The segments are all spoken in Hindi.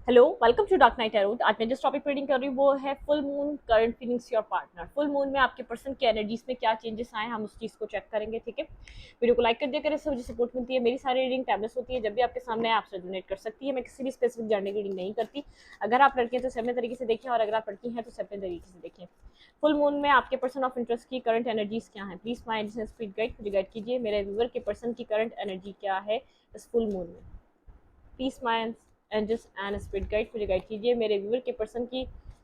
Hello, welcome to dark night tarot. आज मैं जिस टॉपिक रीडिंग कर रही हूँ वो है full moon current feelings your partner. Full moon में आपके पर्सन की एनर्जीज में क्या चेंजेस आए, हम उस चीज़ को चेक करेंगे। ठीक है, वीडियो को लाइक कर दिया करें, इससे मुझे सपोर्ट मिलती है। मेरी सारी रीडिंग टाइमलेस होती है, जब भी आपके सामने आप रेजोनेट कर सकती है। मैं किसी भी स्पेसिफिक जर्नी की रीडिंग नहीं करती। अगर आप लड़के हैं तो सेम तरीके से देखें, और अगर आप लड़की हैं तो सेम तरीके से देखें। फुल मून में आपके पर्सन ऑफ इंटरेस्ट की करंट एनर्जीज क्या है, प्लीज माई स्पीड गाइड मुझे गाइड कीजिए। मेरे व्यूअर के पर्सन की करंट एनर्जी क्या है इस फुल मून में। Please my angels and spirit guide मुझे गाइड कीजिए। मेरे व्यूअर के पर्सन की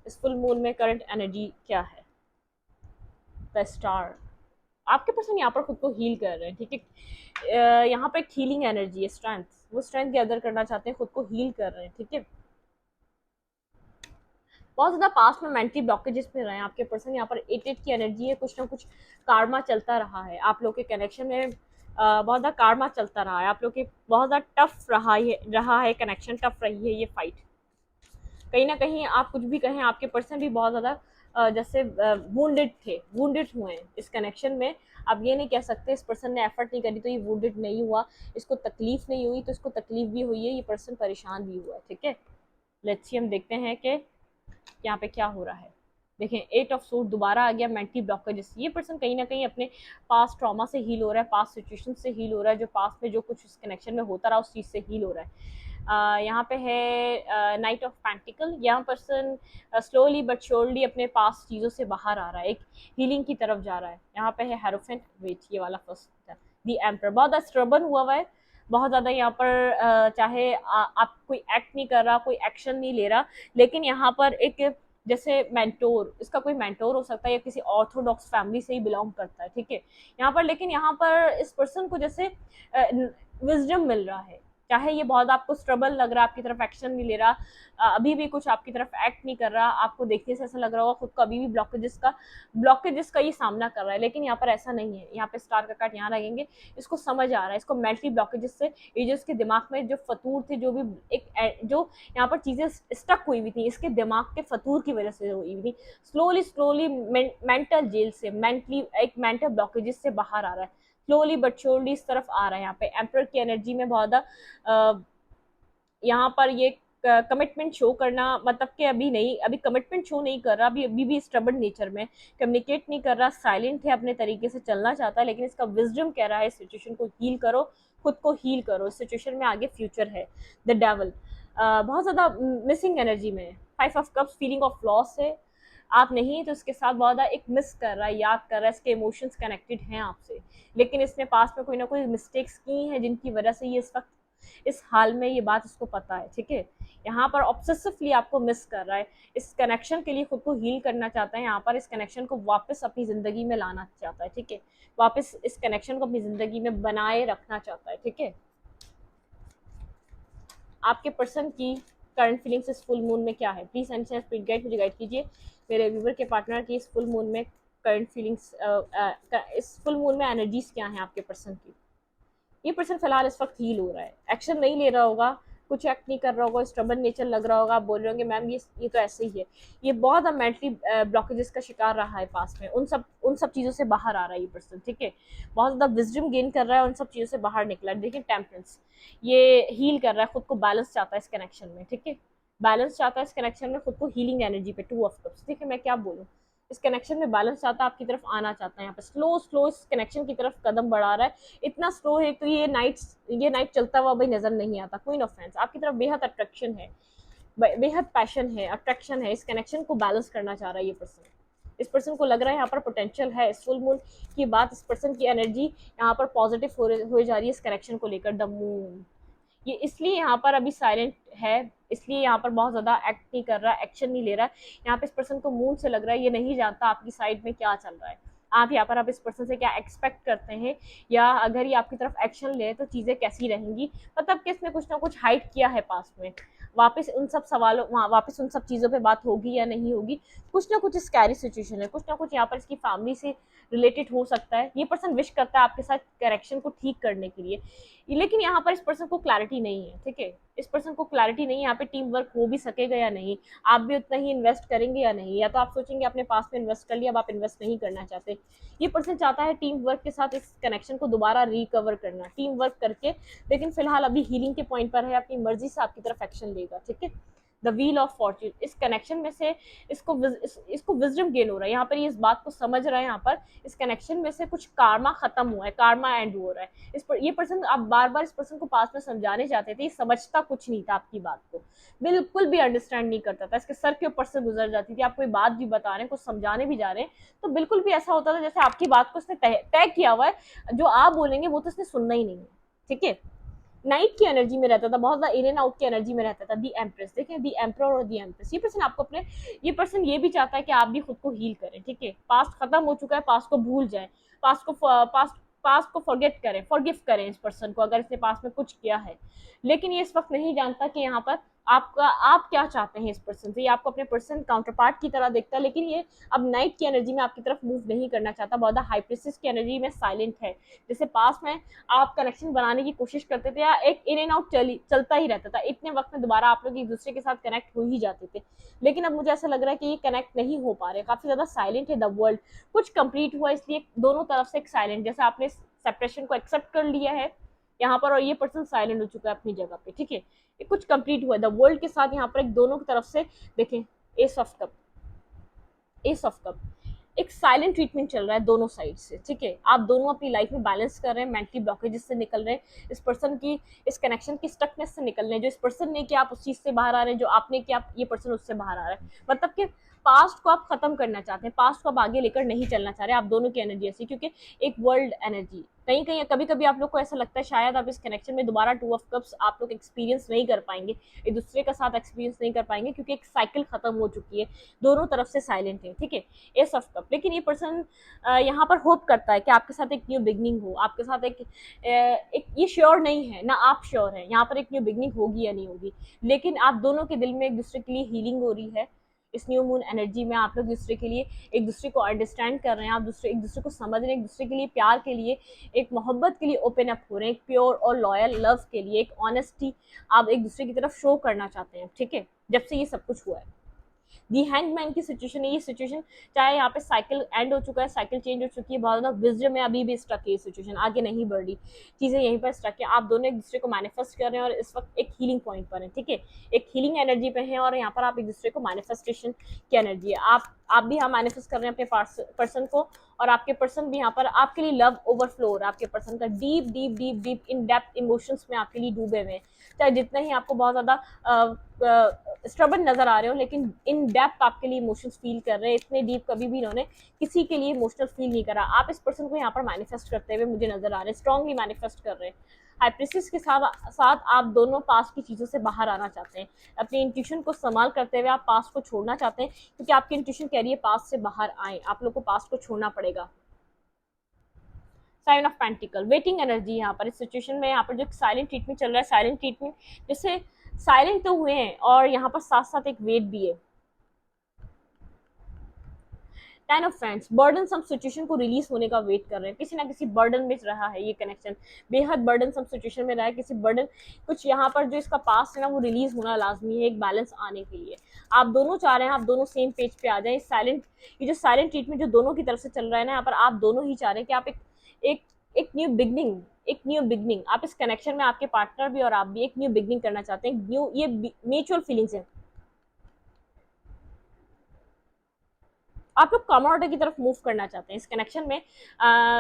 इस फुल मून में करंट एनर्जी क्या है। The star. आपके पर्सन यहाँ पर खुद को हील कर रहे हैं। ठीक है, यहाँ पर एक हीलिंग एनर्जी है, स्ट्रेंथ। वो स्ट्रेंथ गैदर करना चाहते हैं, खुद को हील कर रहे हैं। ठीक है, बहुत ज्यादा पास्ट में मेंटली ब्लॉकेजेस में रहे हैं आपके पर्सन। यहाँ पर एटेड की एनर्जी है, कुछ ना कुछ कार्मा चलता रहा है आप लोग के कनेक्शन में। बहुत ज़्यादा कार्मा चलता रहा है आप लोग के, बहुत ज़्यादा टफ रहा है कनेक्शन, टफ रही है ये फाइट। कहीं ना कहीं आप कुछ भी कहें, आपके पर्सन भी बहुत ज़्यादा जैसे वुंडेड थे, वुंडेड हुए हैं इस कनेक्शन में। आप ये नहीं कह सकते इस पर्सन ने एफर्ट नहीं करी तो ये वुंडेड नहीं हुआ, इसको तकलीफ नहीं हुई तो इसको तकलीफ भी हुई है, ये पर्सन परेशान भी हुआ है। ठीक है, लेट्स सी हम देखते हैं कि यहाँ पे क्या हो रहा है। देखें, 8 ऑफ सूट दोबारा आ गया, मेंटली ब्लॉकेजेस। ये पर्सन कहीं ना कहीं अपने पास्ट ट्रॉमा से हील हो रहा है, पास्ट सिचुएशन से हील हो रहा है, जो पास्ट में जो कुछ इस कनेक्शन में होता रहा उस चीज़ से हील हो रहा है। यहाँ पे है नाइट ऑफ पेंटिकल। यहाँ पर्सन स्लोली बट श्योरली अपने पास चीज़ों से बाहर आ रहा है, एक हीलिंग की तरफ जा रहा है। यहाँ पे है हेरोफेंट, वेट ये वाला फर्स्ट, दी एम्पर। बहुत ज़्यादा स्ट्रबन हुआ है, बहुत ज़्यादा यहाँ पर चाहे आप कोई एक्ट नहीं कर रहा, कोई एक्शन नहीं ले रहा, लेकिन यहाँ पर एक जैसे मेंटोर, इसका कोई मेंटोर हो सकता है या किसी ऑर्थोडॉक्स फैमिली से ही बिलोंग करता है। ठीक है, यहाँ पर लेकिन यहाँ पर इस पर्सन को जैसे विजडम मिल रहा है, चाहे ये बहुत आपको स्ट्रबल लग रहा है, आपकी तरफ एक्शन नहीं ले रहा, अभी भी कुछ आपकी तरफ एक्ट नहीं कर रहा, आपको देखने से ऐसा लग रहा होगा खुद को अभी भी ब्लॉकेजेस का ये सामना कर रहा है, लेकिन यहाँ पर ऐसा नहीं है। यहाँ पे स्टार का कार्ड यहाँ लगेंगे, इसको समझ आ रहा है, इसको मेंटली ब्लॉकेजेस से, ये जो इसके दिमाग में जो फतूर थे, जो भी एक जो यहाँ पर चीजें स्टक हुई हुई थी, इसके दिमाग के फतूर की वजह से हुई हुई थी, स्लोली स्लोली मेंटल जेल से, मेंटली एक मेंटल ब्लॉकेजेस से बाहर आ रहा है, स्लोली बट श्योरली इस तरफ आ रहा है। यहाँ पे एम्पर की एनर्जी में बहुत ज्यादा यहाँ पर ये कमिटमेंट शो करना, मतलब कि अभी नहीं, अभी कमिटमेंट शो नहीं कर रहा, अभी भी स्टबर्न नेचर में कम्युनिकेट नहीं कर रहा, साइलेंट है, अपने तरीके से चलना चाहता है, लेकिन इसका विजडम कह रहा है सिचुएशन को हील करो, खुद को हील करो, इस सिचुएशन में आगे फ्यूचर है। द डेवल बहुत ज्यादा मिसिंग एनर्जी में है। 5 of cups, feeling of loss है, आप नहीं तो इसके साथ बहुत ज्यादा एक मिस कर रहा है, याद कर रहा है, इसके इमोशंस कनेक्टेड हैं आपसे, लेकिन इसने पास में कोई ना कोई मिस्टेक्स की हैं जिनकी वजह से ये इस वक्त इस हाल में ये बात इसको पता है। ठीक है, यहाँ पर ऑब्सेसिवली आपको मिस कर रहा है, इस कनेक्शन के लिए खुद को हील करना चाहता है, यहाँ पर इस कनेक्शन को वापस अपनी जिंदगी में लाना चाहता है। ठीक है, वापस इस कनेक्शन को अपनी जिंदगी में बनाए रखना चाहता है। ठीक है, आपके पर्सन की करंट फीलिंग्स इस फुल मून में क्या है, प्लीज एंड स्पिरिट गाइड मुझे गाइड कीजिए। मेरे व्यूवर के पार्टनर की इस फुल मून में करंट फीलिंग्स, इस फुल मून में एनर्जीज क्या है आपके पर्सन की। ये पर्सन फिलहाल इस वक्त हील हो रहा है, एक्शन नहीं ले रहा होगा, कुछ एक्ट नहीं कर रहा होगा, स्टबन नेचर लग रहा होगा, आप बोल रहे होंगे मैम ये तो ऐसे ही है। ये बहुत मेंटली ब्लॉकेजेस का शिकार रहा है पास में, उन सब चीज़ों से बाहर आ रहा है ये पर्सन। ठीक है, बहुत ज़्यादा विजडम गेन कर रहा है, उन सब चीज़ों से बाहर निकला है। देखिए टेम्परेंस, ये हील कर रहा है, खुद को बैलेंस चाहता है इस कनेक्शन में। ठीक है, बैलेंस चाहता है इस कनेक्शन में, खुद को हीलिंग एनर्जी पे 2 ऑफ कप्स। ठीक है, मैं क्या बोलूँ, इस कनेक्शन में बैलेंस चाहता है, आपकी तरफ आना चाहता है, यहाँ पे स्लो स्लो इस कनेक्शन की तरफ कदम बढ़ा रहा है। इतना स्लो है तो ये नाइट चलता हुआ भाई नजर नहीं आता। क्वीन ऑफ फ्रेंड्स, आपकी तरफ बेहद अट्रैक्शन है, बेहद पैशन है, अट्रैक्शन है, इस कनेक्शन को बैलेंस करना चाह रहा है ये पर्सन। इस पर्सन को लग रहा है यहाँ पर पोटेंशियल है, इस फुल मून की बात, इस पर्सन की एनर्जी यहाँ पर पॉजिटिव हो जा रही है इस कनेक्शन को लेकर। द मून, ये इसलिए यहाँ पर अभी साइलेंट है, इसलिए यहाँ पर बहुत ज्यादा एक्ट नहीं कर रहा, एक्शन नहीं ले रहा है। यहाँ पे इस पर्सन को मूड से लग रहा है ये नहीं जानता आपकी साइड में क्या चल रहा है, आप यहाँ पर आप इस पर्सन से क्या एक्सपेक्ट करते हैं, या अगर ये आपकी तरफ एक्शन ले तो चीजें कैसी रहेंगी। मतलब कि इसने कुछ ना कुछ हाइड किया है पास में, वापस उन सब चीज़ों पे बात होगी या नहीं होगी। कुछ ना कुछ स्कैरी सिचुएशन है, कुछ ना कुछ यहाँ पर इसकी फैमिली से रिलेटेड हो सकता है। ये पर्सन विश करता है आपके साथ करेक्शन को ठीक करने के लिए, लेकिन यहाँ पर इस पर्सन को क्लैरिटी नहीं है। ठीक है, इस पर्सन को क्लैरिटी नहीं है यहाँ पे टीम वर्क हो भी सकेगा या नहीं, आप भी उतना ही इन्वेस्ट करेंगे या नहीं, या तो आप सोचेंगे अपने पास में इन्वेस्ट कर लिया, अब आप इन्वेस्ट नहीं करना चाहते। ये पर्सन चाहता है टीम वर्क के साथ इस कनेक्शन को दोबारा रिकवर करना, टीम वर्क करके, लेकिन फिलहाल अभी हीलिंग के पॉइंट पर है, अपनी मर्जी से आपकी तरफ एक्शन लेगा। ठीक है, द व्हील ऑफ फॉर्च्यून। इस कनेक्शन में से इसको विजडम गेन हो रहा है, यहाँ पर ये इस बात को समझ रहा है, यहाँ पर इस कनेक्शन में से कुछ कार्मा खत्म हुआ है, कार्मा एंड हो रहा है। ये पर्सन, आप बार बार इस पर्सन को पास में समझाने चाहते थे, ये समझता कुछ नहीं था आपकी बात को, बिल्कुल भी अंडरस्टैंड नहीं करता था, इसके सर के ऊपर से गुजर जाती थी। आप कोई बात भी बता रहे हैं, कुछ समझाने भी जा रहे हैं, तो बिल्कुल भी ऐसा होता था जैसे आपकी बात को उसने तय किया हुआ है, जो आप बोलेंगे वो तो उसने सुनना ही नहीं है। ठीक है, नाइट की एनर्जी में रहता था, बहुत ज्यादा इन एंड आउट की एनर्जी में रहता था। दी एम्प्रेस, देखें, दी एम्प्रर और दी एम्प्रेस, ये पर्सन आपको अपने, ये पर्सन ये भी चाहता है कि आप भी खुद को हील करें। ठीक है, पास्ट खत्म हो चुका है, पास्ट को भूल जाए, पास्ट को फॉरगेट करें, फॉरगिव करें इस पर्सन को, अगर इसने पास्ट में कुछ किया है। लेकिन ये इस वक्त नहीं जानता कि यहाँ पर आप क्या चाहते हैं इस पर्सन से। ये आपको अपने पर्सन काउंटर पार्ट की तरह देखता है, लेकिन ये अब नाइट की एनर्जी में आपकी तरफ मूव नहीं करना चाहता, बहुत हाई प्रिस्टेस की एनर्जी में साइलेंट है। जैसे पास में आप कनेक्शन बनाने की कोशिश करते थे, या एक इन एंड आउट चलता ही रहता था, इतने वक्त में दोबारा आप लोग एक दूसरे के साथ कनेक्ट हो ही जाते थे। लेकिन अब मुझे ऐसा लग रहा है कि ये कनेक्ट नहीं हो पा रहे, काफी ज्यादा साइलेंट है द वर्ल्ड, कुछ कंप्लीट हुआ, इसलिए दोनों तरफ से एक साइलेंट, जैसे आपने सेपरेशन को एक्सेप्ट कर लिया है यहाँ पर, और ये पर्सन साइलेंट हो चुका है अपनी जगह पे। ठीक है, ये कुछ कंप्लीट हुआ है द वर्ल्ड के साथ, यहाँ पर एक दोनों की तरफ से देखें, S of cup, S of cup, एक साइलेंट ट्रीटमेंट चल रहा है दोनों साइड से। ठीक है, आप दोनों अपनी लाइफ में बैलेंस कर रहे हैं, मेंटली ब्लॉकेजेस से निकल रहे हैं, इस पर्सन की इस कनेक्शन की स्टकनेस से निकल रहे हैं, जो इस पर्सन ने किया आप उस चीज से बाहर आ रहे हैं, जो आपने किया ये पर्सन उससे बाहर आ रहा है। मतलब कि पास्ट को आप खत्म करना चाहते हैं, पास्ट को आप आगे लेकर नहीं चलना चाह रहे, आप दोनों की एनर्जी ऐसी, क्योंकि एक वर्ल्ड एनर्जी, कहीं कहीं कभी कभी आप लोग को ऐसा लगता है शायद आप इस कनेक्शन में दोबारा टू ऑफ कप्स आप लोग एक्सपीरियंस नहीं कर पाएंगे, एक दूसरे का साथ एक्सपीरियंस नहीं कर पाएंगे, क्योंकि एक साइकिल खत्म हो चुकी है, दोनों तरफ से साइलेंट है। ठीक है, एस ऑफ कप, लेकिन ये पर्सन यहाँ पर होप करता है कि आपके साथ एक न्यू बिगनिंग हो, आपके साथ एक ये श्योर नहीं है ना, आप श्योर है यहाँ पर एक न्यू बिगनिंग होगी या नहीं होगी, लेकिन आप दोनों के दिल में एक दूसरे के लिए हीलिंग हो रही है। इस न्यू मून एनर्जी में आप लोग दूसरे के लिए, एक दूसरे को अंडरस्टैंड कर रहे हैं, आप एक दूसरे को समझ रहे हैं, एक दूसरे के लिए प्यार के लिए, एक मोहब्बत के लिए ओपन अप हो रहे हैं, एक प्योर और लॉयल लव के लिए, एक ऑनेस्टी आप एक दूसरे की तरफ शो करना चाहते हैं। ठीक है, जब से ये सब कुछ हुआ है, दी हैंगमैन की सिचुएशन है ये सिचुएशन, चाहे यहाँ पे साइकिल एंड हो चुका है, साइकिल चेंज हो चुकी है, बहुत ज़्यादा विजडम में अभी भी स्टक है ये सिचुएशन, आगे नहीं बढ़ रही, चीज़ें यहीं पर स्टक है, आप दोनों एक दूसरे को मैनिफेस्ट कर रहे हैं और इस वक्त एक हीलिंग पॉइंट पर है। ठीक है, एक हीलिंग एनर्जी पे है, और यहाँ पर आप एक दूसरे को मैनिफेस्टेशन की एनर्जी है, आप भी यहाँ मैनिफेस्ट कर रहे हैं अपने पर्सन को, और आपके पर्सन भी यहाँ पर आपके लिए लव ओवरफ्लो हो रहा है, आपके पर्सन का deep deep deep deep in depth emotions में आपके लिए डूबे हुए हैं, चाहे जितना ही आपको बहुत ज़्यादा स्ट्रबल नजर आ रहे हो, लेकिन इन डेप्थ आपके लिए इमोशंस फील कर रहे हैं, इतने डीप कभी भी इन्होंने किसी के लिए इमोशनल फील नहीं करा। आप इस पर्सन को यहाँ पर मैनिफेस्ट करते हुए मुझे नजर आ रहे हैं, स्ट्रांगली मैनिफेस्ट कर रहे हैं। हाइप्रिस्टिस के साथ आप दोनों पास्ट की चीज़ों से बाहर आना चाहते हैं, अपनी इंट्यूशन को संभाल करते हुए आप पास्ट को छोड़ना चाहते हैं, क्योंकि आपकी इंट्यूशन कह रही है पास्ट से बाहर आए, आप लोग को पास्ट को छोड़ना पड़ेगा। Sign of pentacle, waiting energy यहाँ पर इस सिचुएशन में, यहाँ पर जो साइलेंट ट्रीटमेंट चल रहा है, साइलेंट ट्रीटमेंट जैसे साइलेंट तो हुए हैं, और यहाँ पर साथ साथ एक वेट भी है। Ten of friends, burden some situation को रिलीज होने का वेट कर रहे हैं, किसी ना किसी बर्डन में रहा है ये कनेक्शन, बेहद बर्डन सम सिचुएशन में रहा है, किसी बर्डन कुछ यहाँ पर जो इसका पास है ना वो रिलीज होना लाजमी है, एक बैलेंस आने के लिए आप दोनों चाह रहे हैं, आप दोनों सेम पेज पे आ जाए। साइलेंट, ये जो साइलेंट ट्रीटमेंट जो दोनों की तरफ से चल रहा है ना, यहाँ पर आप दोनों ही चाह रहे हैं कि आप एक एक न्यू बिगनिंग, एक न्यू बिगनिंग, आप इस कनेक्शन में आपके पार्टनर भी और आप भी एक न्यू बिगनिंग करना चाहते हैं, न्यू, ये म्यूचुअल फीलिंग्स है, आप लोग कॉमन ऑर्डर की तरफ मूव करना चाहते हैं इस कनेक्शन में।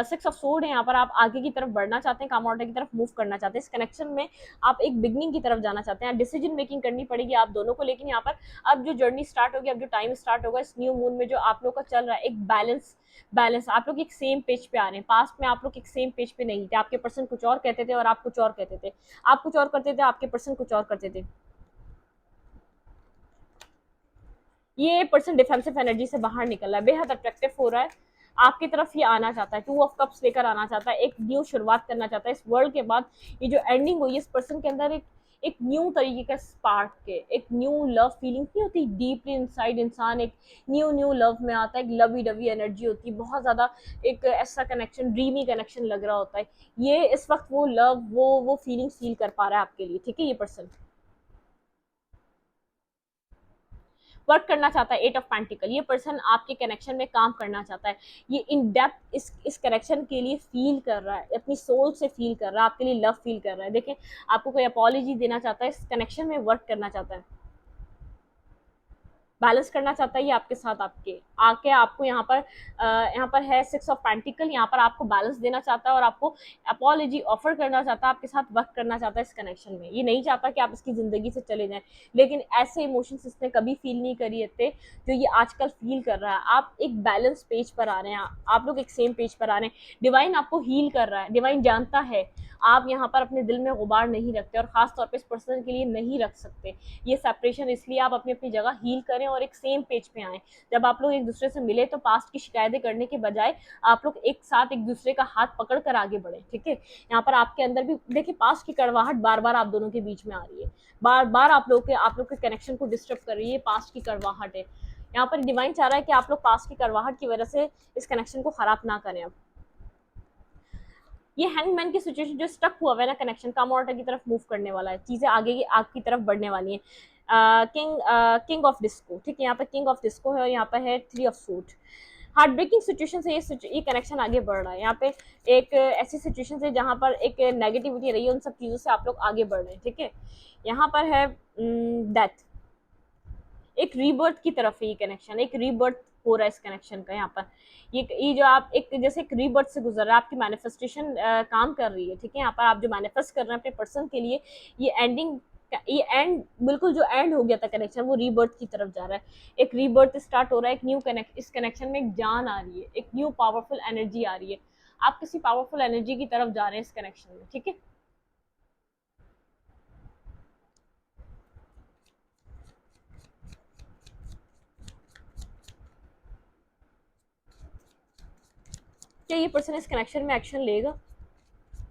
सिक्स ऑफ सोर्ड है यहाँ पर, आप आगे की तरफ बढ़ना चाहते हैं, कॉमन ऑर्डर की तरफ मूव करना चाहते हैं इस कनेक्शन में, आप एक बिगनिंग की तरफ जाना चाहते हैं, डिसीजन मेकिंग करनी पड़ेगी आप दोनों को, लेकिन यहाँ पर अब जो जर्नी स्टार्ट होगी, अब जो टाइम स्टार्ट होगा इस न्यू मून में, जो आप लोग का चल रहा है एक बैलेंस आप लोग एक सेम पेज पे आ रहे हैं। पास्ट में आप लोग एक सेम पेज पे नहीं थे, आपके पर्सन कुछ और कहते थे और आप कुछ और कहते थे, आप कुछ और करते थे, आपके पर्सन कुछ और करते थे। ये पर्सन डिफेंसिव एनर्जी से बाहर निकल रहा है, बेहद अट्रैक्टिव हो रहा है, आपकी तरफ ये आना चाहता है, टू ऑफ कप्स लेकर आना चाहता है, एक न्यू शुरुआत करना चाहता है इस वर्ल्ड के बाद। ये जो एंडिंग हुई इस पर्सन के अंदर एक न्यू तरीके का स्पार्क के, एक न्यू लव फीलिंग नहीं होती डीपली इनसाइड, इंसान एक न्यू न्यू लव में आता है, एक लवी डवी एनर्जी होती है, बहुत ज्यादा एक ऐसा कनेक्शन, ड्रीमी कनेक्शन लग रहा होता है, ये इस वक्त वो लव, वो फीलिंग फील कर पा रहा है आपके लिए। ठीक है, ये पर्सन वर्क करना चाहता है, एट ऑफ पेंटिकल, ये पर्सन आपके कनेक्शन में काम करना चाहता है, ये इन डेप्थ इस कनेक्शन के लिए फील कर रहा है, अपनी सोल से फील कर रहा है, आपके लिए लव फील कर रहा है, देखें आपको कोई अपॉलॉजी देना चाहता है, इस कनेक्शन में वर्क करना चाहता है। बैलेंस करना चाहता है ये आपके साथ आपके आके आपको यहाँ पर है सिक्स ऑफ पेंटिकल, यहाँ पर आपको बैलेंस देना चाहता है और आपको अपॉलॉजी ऑफर करना चाहता है, आपके साथ वर्क करना चाहता है इस कनेक्शन में। ये नहीं चाहता कि आप इसकी ज़िंदगी से चले जाएं, लेकिन ऐसे इमोशंस इसने कभी फील नहीं करी थे जो ये आजकल फील कर रहा है। आप एक बैलेंस पेज पर आ रहे हैं, आप लोग एक सेम पेज पर आ रहे हैं। डिवाइन आपको हील कर रहा है, डिवाइन जानता है आप यहाँ पर अपने दिल में गुबार नहीं रखते और खास तौर पे इस पर्सन के लिए नहीं रख सकते। ये सेपरेशन इसलिए आप अपनी अपनी जगह हील करें और एक सेम पेज पे आए। जब आप लोग एक दूसरे से मिले तो पास्ट की शिकायतें करने के बजाय आप लोग एक साथ एक दूसरे का हाथ पकड़ कर आगे बढ़े, ठीक है। यहाँ पर आपके अंदर भी देखिए पास्ट की कड़वाहट बार बार आप दोनों के बीच में आ रही है, बार बार आप लोग के कनेक्शन को डिस्टर्ब कर रही है, पास्ट की कड़वाहट है। यहाँ पर डिवाइन चाह रहा है कि आप लोग पास्ट की कड़वाहट की वजह से इस कनेक्शन को खराब ना करें। अब ये हैंगमैन की सिचुएशन जो स्टक हुआ है ना कनेक्शन, कम ऑर्डर की तरफ मूव करने वाला है, चीजें आगे आग की तरफ बढ़ने वाली है। किंग ऑफ डिस्को, ठीक है, यहाँ पर किंग ऑफ डिस्को है और यहाँ पर है three of suit. Heart breaking situation से ये कनेक्शन आगे बढ़ रहा है। यहाँ पे एक ऐसी सिचुएशन है जहाँ पर एक नेगेटिविटी रही है, उन सब चीजों से आप लोग आगे बढ़ रहे हैं, ठीक है। यहाँ पर है डेथ, एक रीबर्थ की तरफ है ये कनेक्शन, एक रीबर्थ हो रहा है इस कनेक्शन का। यहाँ पर ये जो आप एक जैसे एक रीबर्थ से गुजर रहा है, आपकी मैनिफेस्टेशन काम कर रही है, ठीक है। यहाँ पर आप जो मैनिफेस्ट कर रहे हैं अपने पर्सन के लिए, ये एंडिंग, ये एंड बिल्कुल जो एंड हो गया था कनेक्शन, वो रीबर्थ की तरफ जा रहा है। एक रीबर्थ स्टार्ट हो रहा है, एक न्यू कनेक्ट, इस कनेक्शन में एक जान आ रही है, एक न्यू पावरफुल एनर्जी आ रही है। आप किसी पावरफुल एनर्जी की तरफ जा रहे हैं इस कनेक्शन में, ठीक है। क्या ये पर्सन इस कनेक्शन में एक्शन लेगा?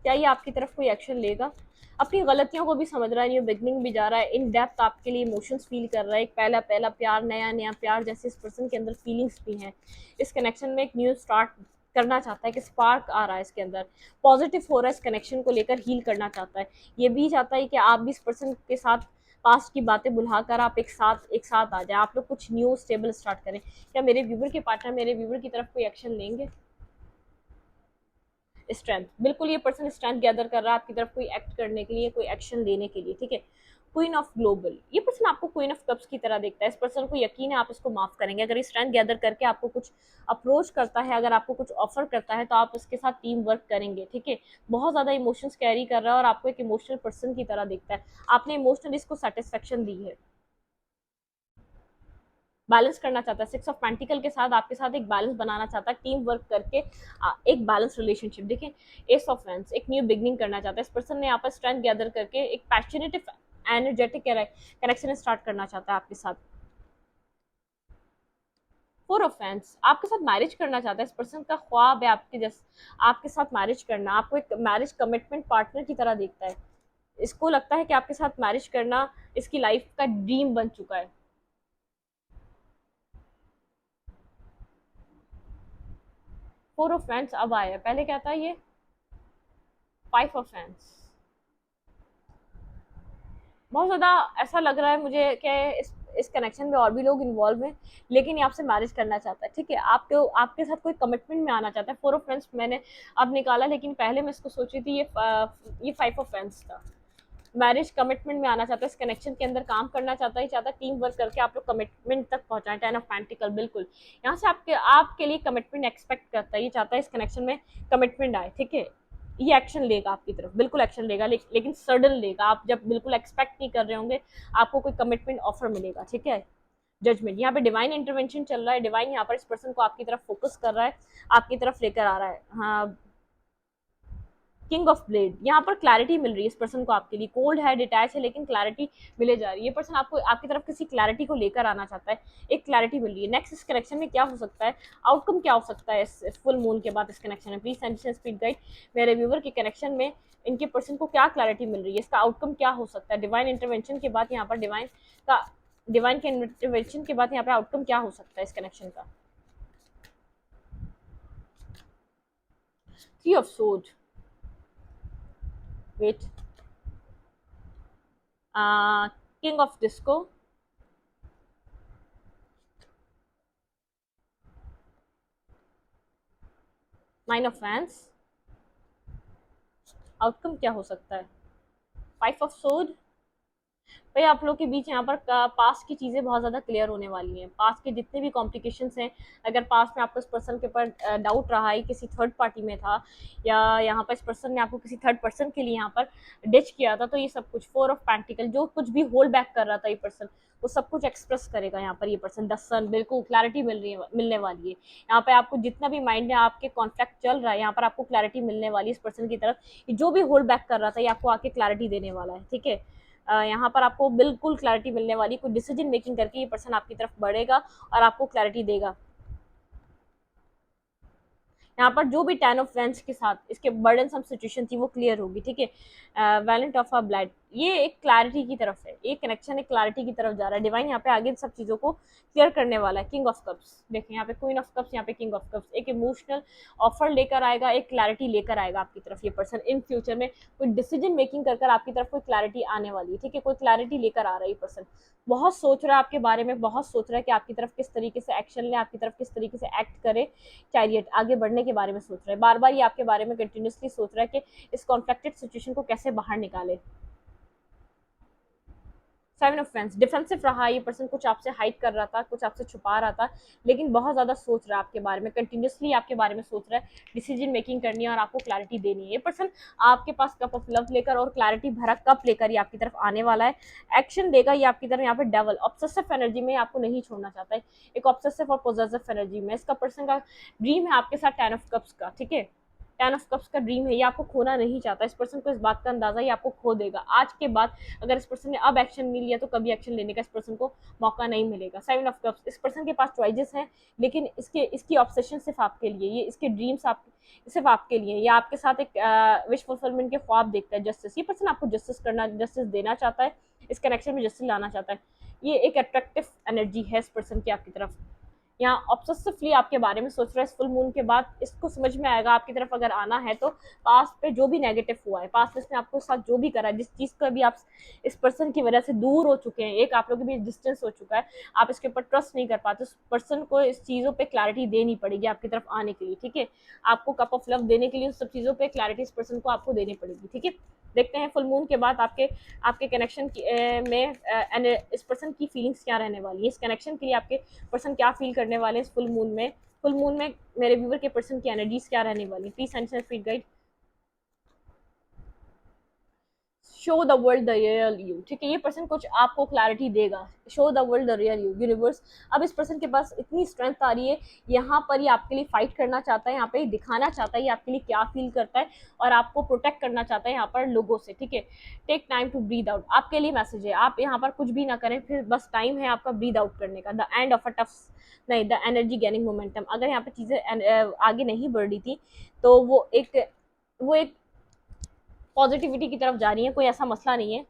क्या ये आपकी तरफ कोई एक्शन लेगा? अपनी गलतियों को भी समझ रहा है, न्यू बिगनिंग भी जा रहा है, इन डेप्थ आपके लिए इमोशंस फील कर रहा है, एक पहला पहला प्यार, नया नया प्यार, जैसे इस पर्सन के अंदर फीलिंग्स भी हैं। इस कनेक्शन में एक न्यू स्टार्ट करना चाहता है, कि स्पार्क आ रहा है इसके अंदर, पॉजिटिव हो रहा है, इस कनेक्शन को लेकर हील करना चाहता है। ये भी चाहता है कि आप भी इस पर्सन के साथ पास्ट की बातें भुलाकर आप एक साथ आ जाए, आप लोग कुछ न्यू स्टेबल स्टार्ट करें। क्या मेरे व्यूवर के पार्टनर मेरे व्यूवर की तरफ कोई एक्शन लेंगे? स्ट्रेंथ, बिल्कुल ये पर्सन स्ट्रेंथ गैदर कर रहा है आपकी तरफ कोई एक्ट करने के लिए, कोई एक्शन लेने के लिए, ठीक है। क्वीन ऑफ ग्लोबल, ये पर्सन आपको क्वीन ऑफ कप्स की तरह देखता है। इस पर्सन को यकीन है आप इसको माफ करेंगे। अगर ये स्ट्रेंथ गैदर करके आपको कुछ अप्रोच करता है, अगर आपको कुछ ऑफर करता है, तो आप उसके साथ टीम वर्क करेंगे, ठीक है। बहुत ज्यादा इमोशंस कैरी कर रहा है और आपको एक इमोशनल पर्सन की तरह देखता है। आपने इमोशनल इसको सेटिस्फेक्शन दी है, बैलेंस करना चाहता है, सिक्स ऑफ पेंटिकल के साथ आपके साथ एक बैलेंस बनाना चाहता है, टीम वर्क करके एक बैलेंस रिलेशनशिप। देखिए एस ऑफ वैंड्स, एक न्यू बिगनिंग करना चाहता है इस पर्सन ने, यहाँ पर स्ट्रेंथ गैदर करके एक पैशनेट एनर्जेटिक कनेक्शन स्टार्ट करना चाहता है आपके साथ। फोर ऑफ वैंड्स, आपके साथ मैरिज करना चाहता है इस पर्सन का ख्वाब है आपके जैसे आपके साथ मैरिज करना, आपको एक मैरिज कमिटमेंट पार्टनर की तरह देखता है। इसको लगता है कि आपके साथ मैरिज करना इसकी लाइफ का ड्रीम बन चुका है। फोर ऑफ वैंड्स अब आया है, पहले क्या था ये फाइव ऑफ वैंड्स। बहुत ज़्यादा ऐसा लग रहा है मुझे कि इस कनेक्शन में और भी लोग इन्वॉल्व हैं, लेकिन ये आपसे मैरिज करना चाहता है, ठीक है। आपके साथ कोई कमिटमेंट में आना चाहता है। फोर ऑफ फ्रेंड्स मैंने अब निकाला, लेकिन पहले मैं इसको सोची थी ये फाइव ऑफ फ्रेंड्स था। मैरिज कमिटमेंट में आना चाहता है, इस कनेक्शन के अंदर काम करना चाहता है, चाहता है टीम वर्क करके आप लोग कमिटमेंट तक पहुंचाएं। टेन ऑफ पेंटिकल, बिल्कुल यहाँ से आपके लिए कमिटमेंट एक्सपेक्ट करता है, ये चाहता है इस कनेक्शन में कमिटमेंट आए, ठीक है। ये एक्शन लेगा आपकी तरफ, बिल्कुल एक्शन लेगा, लेकिन सडन लेगा। आप जब बिल्कुल एक्सपेक्ट नहीं कर रहे होंगे आपको कोई कमिटमेंट ऑफर मिलेगा, ठीक है। जजमेंट, यहाँ पे डिवाइन इंटरवेंशन चल रहा है, डिवाइन यहाँ पर इस पर्सन को आपकी तरफ फोकस कर रहा है, आपकी तरफ लेकर आ रहा है। हाँ, किंग ऑफ ब्लेड, यहाँ पर क्लैरिटी मिल रही है इस पर्सन को आपके लिए। कोल्ड है, डिटैच है, लेकिन क्लैरिटी मिले जा रही है। ये पर्सन आपको आपकी तरफ किसी क्लैरिटी को लेकर आना चाहता है, एक क्लैरिटी मिल रही है। नेक्स्ट इस कनेक्शन में क्या हो सकता है, आउटकम क्या हो सकता है इस फुल मून के बाद इस कनेक्शन में? प्लीज सेंड स्पीड गाइड मेरे व्यूवर के कनेक्शन में इनके पर्सन को क्या क्लैरिटी मिल रही है, इसका आउटकम क्या हो सकता है? डिवाइन इंटरवेंशन के बाद यहाँ पर डिवाइन के इंटरवेंशन के बाद यहाँ पर आउटकम क्या हो सकता है इस कनेक्शन का? Three of sword, wait, king of disco, nine of wands, outcome क्या हो सकता है? फाइव ऑफ सोर्ड, भाई आप लोग के बीच यहाँ पर पास्ट की चीज़ें बहुत ज़्यादा क्लियर होने वाली हैं। पास्ट के जितने भी कॉम्प्लिकेशंस हैं, अगर पास्ट में आपको इस पर्सन के ऊपर डाउट रहा है, किसी थर्ड पार्टी में था, या यहाँ पर इस पर्सन ने आपको किसी थर्ड पर्सन के लिए यहाँ पर डिच किया था, तो ये सब कुछ फोर ऑफ पेंटिकल जो कुछ भी होल्ड बैक कर रहा था ये पर्सन, वो सब कुछ एक्सप्रेस करेगा यहाँ पर ये पर्सन। 10 सन बिल्कुल क्लैरिटी मिलने वाली है यहाँ पे आपको। जितना भी माइंड में आपके कॉन्फ्लिक्ट चल रहा है, यहाँ पर आपको क्लैरिटी मिलने वाली है इस पर्सन की तरफ। जो भी होल्ड बैक कर रहा था ये आपको आके क्लैरिटी देने वाला है, ठीक है। यहाँ पर आपको बिल्कुल क्लैरिटी मिलने वाली, कुछ डिसीजन मेकिंग करके ये पर्सन आपकी तरफ बढ़ेगा और आपको क्लैरिटी देगा। यहाँ पर जो भी 10 ऑफ वैंड्स के साथ इसके बर्डनसम सिचुएशन थी वो क्लियर होगी, ठीक है। वैलेंट ऑफ अ ब्लड, ये एक क्लैरिटी की तरफ है, ये कनेक्शन एक क्लैरिटी की तरफ जा रहा है। डिवाइन यहाँ पे आगे सब चीज़ों को क्लियर करने वाला है। किंग ऑफ कप्स देखें, यहाँ पे क्वीन ऑफ कप्स, यहाँ पे किंग ऑफ कप्स, एक इमोशनल ऑफर लेकर आएगा, एक क्लैरिटी लेकर आएगा आपकी तरफ ये पर्सन। इन फ्यूचर में कोई डिसीजन मेकिंग कर आपकी तरफ कोई क्लैरिटी आने वाली है, ठीक है। कोई क्लैरिटी लेकर आ रहा है ये पर्सन। बहुत सोच रहा है आपके बारे में, बहुत सोच रहा है कि आपकी तरफ किस तरीके से एक्शन ले, आपकी तरफ किस तरीके से एक्ट करे। चैरियट, आगे बढ़ने के बारे में सोच रहा है, बार बार ये आपके बारे में कंटिन्यूसली सोच रहा है कि इस कॉन्फ्लिक्टेड सिचुएशन को कैसे बाहर निकाले। 7 ऑफ वैंड्स, डिफेंसिव रहा ये पर्सन, कुछ आपसे हाइड कर रहा था, कुछ आपसे छुपा रहा था, लेकिन बहुत ज़्यादा सोच रहा है आपके बारे में, कंटिन्यूसली आपके बारे में सोच रहा है। डिसीजन मेकिंग करनी है और आपको क्लैरिटी देनी है। ये पर्सन आपके पास कप ऑफ लव लेकर और क्लैरिटी भरा कप लेकर ये आपकी तरफ आने वाला है। एक्शन देगा ये आपकी तरफ। यहाँ पे डेवल, ऑब्सेसिव एनर्जी में आपको नहीं छोड़ना चाहता है, एक ऑब्सेसिव और पोजेसिव एनर्जी में। इसका पर्सन का ड्रीम है आपके साथ 10 ऑफ कप्स का, ठीक है। 10 ऑफ कप्स का ड्रीम है, ये आपको खोना नहीं चाहता। इस पर्सन को इस बात का अंदाजा, ये आपको खो देगा आज के बाद। अगर इस पर्सन ने अब एक्शन नहीं लिया तो कभी एक्शन लेने का इस पर्सन को मौका नहीं मिलेगा। 7 ऑफ कप्स, इस पर्सन के पास चॉइसेस हैं, लेकिन इसकी ऑब्सेशन सिर्फ आपके लिए, ये इसके ड्रीम्स आप सिर्फ आपके लिए। ये आपके साथ एक विश फुलफिलमेंट के ख्वाब देखता है। जस्टिस, ये पर्सन आपको जस्टिस देना चाहता है, इस कनेक्शन में जस्टिस लाना चाहता है। ये एक अट्रैक्टिव एनर्जी है इस पर्सन की आपकी तरफ। यहाँ ऑब्सेसिवली आपके बारे में सोच रहा है। इस फुल मून के बाद इसको समझ में आएगा आपकी तरफ अगर आना है तो पास्ट पे जो भी नेगेटिव हुआ है, पास्ट में इसने आपको साथ जो भी करा है, जिस चीज़ का भी आप इस पर्सन की वजह से दूर हो चुके हैं, एक आप लोगों के बीच डिस्टेंस हो चुका है, आप इसके ऊपर ट्रस्ट नहीं कर पाते, उस पर्सन को इस चीज़ों पे क्लैरिटी देनी पड़ेगी आपकी तरफ आने के लिए, ठीक है। आपको कप ऑफ लव देने के लिए उस सब चीज़ों पे क्लैरिटी इस पर्सन को आपको देनी पड़ेगी, ठीक है। देखते हैं फुल मून के बाद आपके आपके कनेक्शन में इस पर्सन की फीलिंग्स क्या रहने वाली है। इस कनेक्शन के लिए आपके पर्सन क्या फील करने वाले हैं इस फुल मून में। फुल मून में मेरे व्यूवर के पर्सन की एनर्जीज क्या रहने वाली है, please send feed guide. Show the world the real you, ठीक है। ये पर्सन कुछ आपको क्लैरिटी देगा। Show the world the real you, universe. अब इस पर्सन के पास इतनी स्ट्रेंथ आ रही है, यहाँ पर ये आपके लिए फाइट करना चाहता है, यहाँ पे दिखाना चाहता है ये आपके लिए क्या फील करता है, और आपको प्रोटेक्ट करना चाहता है यहाँ पर लोगों से, ठीक है। Take time to breathe out, आपके लिए मैसेज है। आप यहाँ पर कुछ भी ना करें, फिर बस टाइम है आपका ब्रीद आउट करने का। The end of a tough, नहीं, द एनर्जी गेनिंग मोमेंटम। अगर यहाँ पे चीज़ें आगे नहीं बढ़ रही थी तो वो एक पॉजिटिविटी की तरफ जा रही है, कोई ऐसा मसला नहीं है।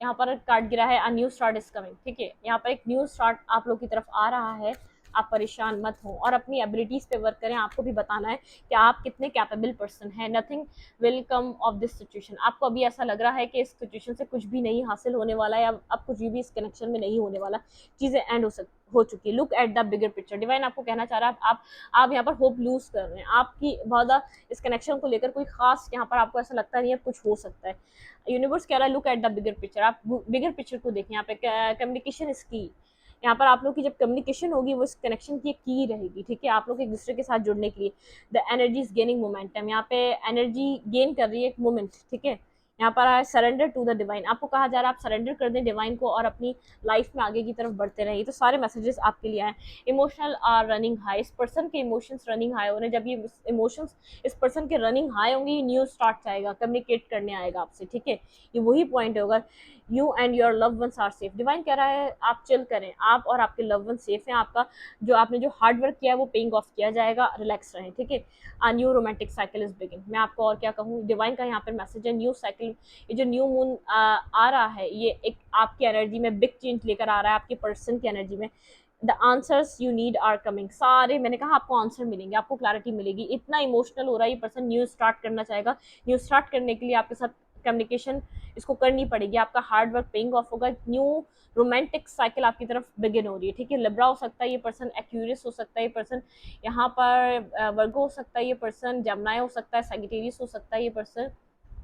यहाँ पर कार्ड गिरा है, a new start is coming, ठीक है। यहाँ पर एक न्यू स्टार्ट आप लोग की तरफ आ रहा है। आप परेशान मत हो और अपनी एबिलिटीज पे वर्क करें। आपको भी बताना है कि आप कितने कैपेबल पर्सन हैं। Nothing will come of this situation. आपको अभी ऐसा लग रहा है कि इस सिचुएशन से कुछ भी नहीं हासिल होने वाला है, अब कुछ भी इस कनेक्शन में नहीं होने वाला, चीज़ें एंड हो चुकी है। Look at the bigger picture. Divine आपको कहना चाह रहा है आप यहाँ पर होप लूज कर रहे हैं। आपकी बहुत ज़्यादा इस कनेक्शन को लेकर कोई खास यहाँ पर आपको ऐसा लगता नहीं है कुछ हो सकता है। यूनिवर्स कह रहा है look at the bigger picture. आप बिगर पिक्चर को देखें। यहाँ पे कम्युनिकेशन इज की। यहाँ पर आप लोग की जब कम्युनिकेशन होगी वो इस कनेक्शन की एक की रहेगी, ठीक है। आप लोग एक दूसरे के साथ जुड़ने के लिए the energy is gaining momentum. यहाँ पे एनर्जी गेन कर रही है एक मोमेंट, ठीक है। यहाँ पर है सरेंडर टू द डिवाइन। आपको कहा जा रहा है आप सरेंडर कर दें डिवाइन को और अपनी लाइफ में आगे की तरफ बढ़ते रहें। तो सारे मैसेजेस आपके लिए आए। Emotional are running high. इस पर्सन के इमोशंस रनिंग हाई हो रहे हैं। जब ये इमोशंस इस पर्सन के रनिंग हाई होंगे, ये न्यू स्टार्ट आएगा, कम्युनिकेट करने आएगा आपसे, ठीक है। ये वही पॉइंट होगा। You and your love ones are safe. Divine कह रहा है आप चिल करें, आप और आपके लव वन सेफ हैं। आपका जो आपने जो हार्ड वर्क किया है वो पेइंग ऑफ किया जाएगा। रिलैक्स रहें, ठीक है। A new romantic cycle is begin. मैं आपको और क्या कहूँ, डिवाइन का यहाँ पर मैसेज है न्यू साइकिल। ये जो न्यू मून आ रहा है, ये एक आपकी एनर्जी में बिग चेंज लेकर आ रहा है, आपके पर्सन की एनर्जी में। The answers you need are coming. सारे मैंने कहा आपको आंसर मिलेंगे, आपको क्लैरिटी मिलेगी। इतना इमोशनल हो रहा है ये पर्सन, न्यू स्टार्ट करना चाहेगा। न्यू स्टार्ट करने के लिए आपके साथ कम्युनिकेशन इसको करनी पड़ेगी। आपका हार्ड वर्क पेइंग ऑफ होगा। न्यू रोमांटिक साइकिल आपकी तरफ बिगिन हो रही है, ठीक है। लिब्रा हो सकता है ये पर्सन, एक्यूरियस हो सकता है ये पर्सन, यहाँ पर वर्गो हो सकता है ये पर्सन, जमनाय हो सकता है, सैजिटेरियस हो सकता है ये पर्सन,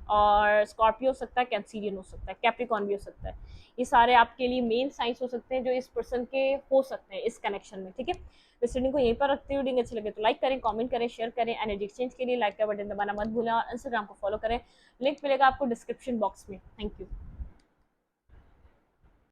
और स्कॉर्पियो हो सकता है, कैंसिरियन हो सकता है, कैप्रिकॉन भी हो सकता है। ये सारे आपके लिए मेन साइंस हो सकते हैं जो इस पर्सन के हो सकते हैं इस कनेक्शन में, ठीक है। इस रीडिंग को यहीं पर रखते हुए रीडिंग अच्छी लगे तो लाइक करें, कमेंट करें, शेयर करें। एनर्जी एक्सचेंज के लिए लाइक का बटन दबाना मत भूलें और इंस्टाग्राम को फॉलो करें। लिंक मिलेगा आपको डिस्क्रिप्शन बॉक्स में। Thank you.